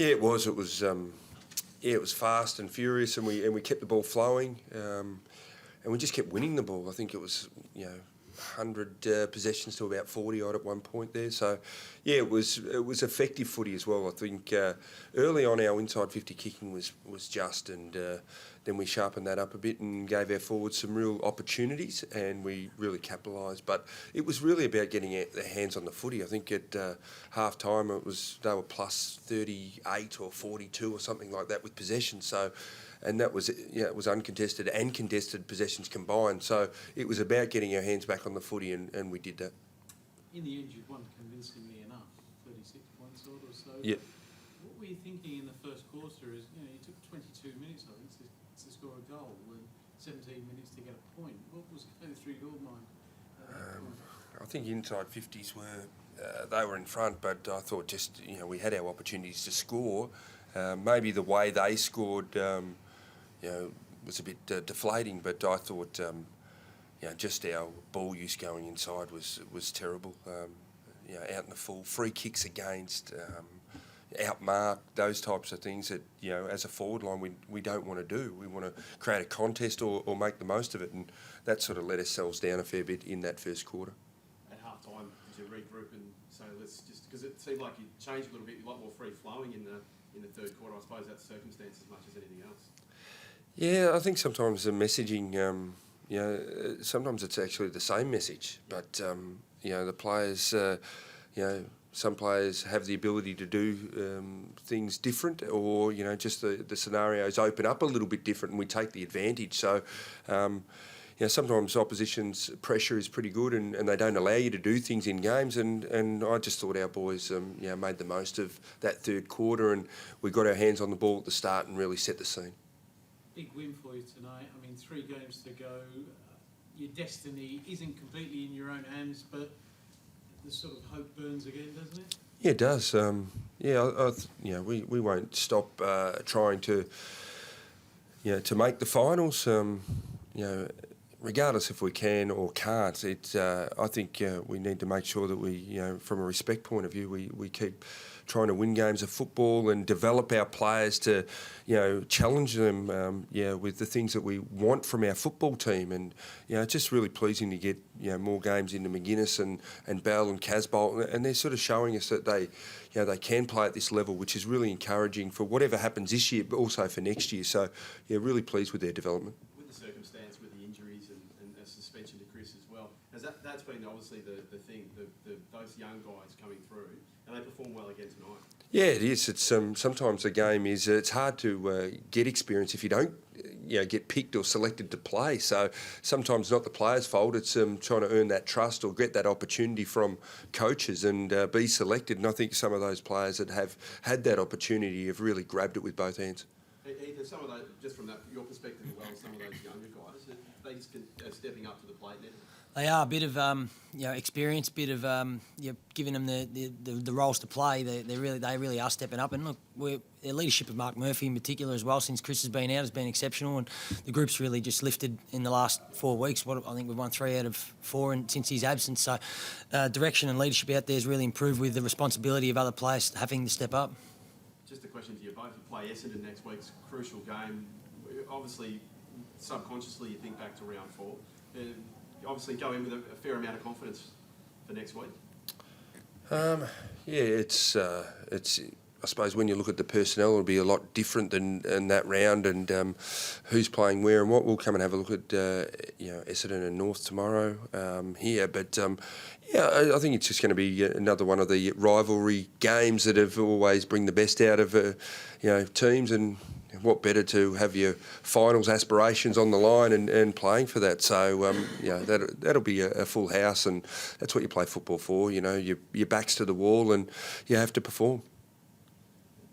Yeah, it was. It was. Yeah, it was fast and furious, and we kept the ball flowing, and we just kept winning the ball. I think it was 100 possessions to about 40 odd at one point there. So, yeah, it was effective footy as well. I think early on our inside 50 kicking was just, and then we sharpened that up a bit and gave our forwards some real opportunities, and we really capitalised. But it was really about getting their hands on the footy. I think at half time they were plus 38 or 42 or something like that with possession. So. And that was, it was uncontested and contested possessions combined. So it was about getting our hands back on the footy, and we did that. In the end, you won convincingly enough, 36 points odd or so. Yeah. What were you thinking in the first quarter? You took 22 minutes, I think, to score a goal and 17 minutes to get a point. What was going through your mind? I think inside 50s they were in front, but I thought just we had our opportunities to score. Maybe the way they scored. Was a bit deflating, but I thought, just our ball use going inside was terrible. Out in the full, free kicks against, outmark, those types of things that, as a forward line we don't want to do. We want to create a contest or make the most of it, and that sort of let ourselves down a fair bit in that first quarter. At half time, did you regroup and say, let's just, because it seemed like you changed a little bit, a lot more free flowing in the third quarter. I suppose that's circumstance as much as anything else. Yeah, I think sometimes the messaging, sometimes it's actually the same message, but, the players, some players have the ability to do things different, or, just the scenarios open up a little bit different and we take the advantage. So, sometimes opposition's pressure is pretty good and they don't allow you to do things in games, and I just thought our boys, made the most of that third quarter, and we got our hands on the ball at the start and really set the scene. Big win for you tonight. I mean, 3 games to go. Your destiny isn't completely in your own hands, but the sort of hope burns again, doesn't it? Yeah, it does. We won't stop trying to, to make the finals. Regardless if we can or can't, I think we need to make sure that we, from a respect point of view, we keep trying to win games of football and develop our players to, challenge them, with the things that we want from our football team. And, it's just really pleasing to get, more games into McGuinness and Bell and Casbolt, and they're sort of showing us that they can play at this level, which is really encouraging for whatever happens this year, but also for next year. So, really pleased with their development. With the circumstance, with the injuries and a suspension to Chris as well, that's been obviously the thing, those young guys coming through, and they perform well again tonight. Yeah, it is. It's sometimes the game is it's hard to get experience if you don't get picked or selected to play. So sometimes not the player's fault. It's trying to earn that trust or get that opportunity from coaches and be selected. And I think some of those players that have had that opportunity have really grabbed it with both hands. Either some of those, just from your perspective as well, some of those younger guys, they just are stepping up to the plate now. They are a bit of experience, bit of giving them the roles to play. They really are stepping up, and look, their leadership of Mark Murphy in particular as well, since Chris has been out, has been exceptional, and the group's really just lifted in the last 4 weeks. I think we've won 3 out of 4 since his absence. So direction and leadership out there has really improved with the responsibility of other players having to step up. Just a question to you both. You play Essendon next week's crucial game. Obviously, subconsciously, you think back to round 4. Obviously go in with a fair amount of confidence for next week. It's I suppose when you look at the personnel, it'll be a lot different than that round, and who's playing where and what. We'll come and have a look at Essendon and North tomorrow here, but I think it's just going to be another one of the rivalry games that have always bring the best out of teams, and what better to have your finals aspirations on the line and playing for that. So, that'll be a full house, and that's what you play football for. Your back's to the wall and you have to perform.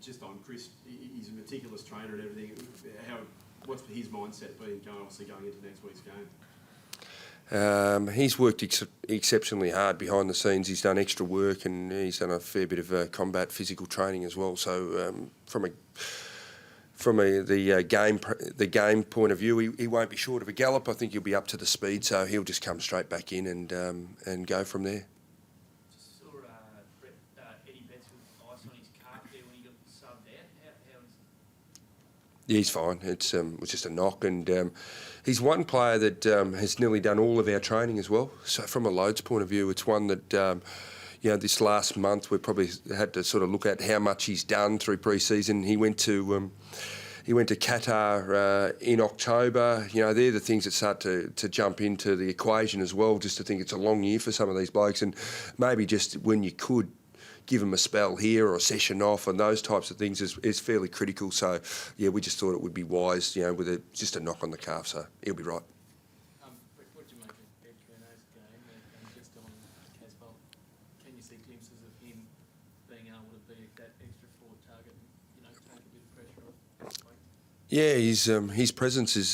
Just on Chris, he's a meticulous trainer and everything. What's his mindset been going into next week's game? He's worked exceptionally hard behind the scenes. He's done extra work and he's done a fair bit of combat physical training as well. So, the game point of view, he won't be short of a gallop. I think he'll be up to the speed, so he'll just come straight back in and go from there. Just saw Eddie Betts with ice on his calf there when he got subbed out. Yeah, he's fine. It was just a knock, and he's one player that has nearly done all of our training as well. So from a loads point of view, it's one that this last month we probably had to sort of look at how much he's done through pre-season. He went to Qatar in October. They're the things that start to jump into the equation as well, just to think it's a long year for some of these blokes, and maybe just when you could give him a spell here or a session off and those types of things is fairly critical. So, yeah, we just thought it would be wise, with just a knock on the calf, so he'll be right. What do you make of Ed Curno's game and just on Casbolt? Can you see glimpses of him being able to be that extra forward target and, take a bit of pressure off this week? Yeah, his presence is,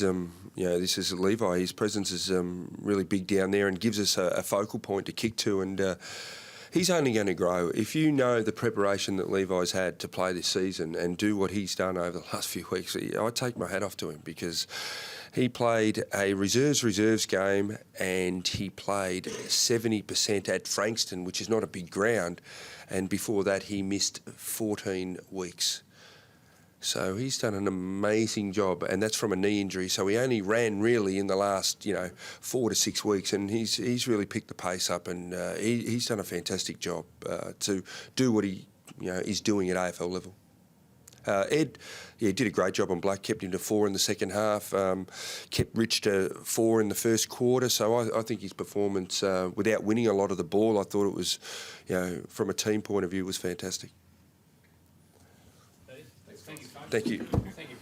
this is Levi, his presence is really big down there and gives us a focal point to kick to, and he's only going to grow. If you know the preparation that Levi's had to play this season and do what he's done over the last few weeks, I take my hat off to him, because he played a reserves game and he played 70% at Frankston, which is not a big ground, and before that he missed 14 weeks. So he's done an amazing job, and that's from a knee injury. So he only ran really in the last, 4 to 6 weeks, and he's really picked the pace up, and he's done a fantastic job to do what he is doing at AFL level. Ed, did a great job on Black, kept him to 4 in the second half, kept Rich to 4 in the first quarter. So I think his performance, without winning a lot of the ball, I thought it was, from a team point of view, was fantastic. Thank you. Thank you. Thank you.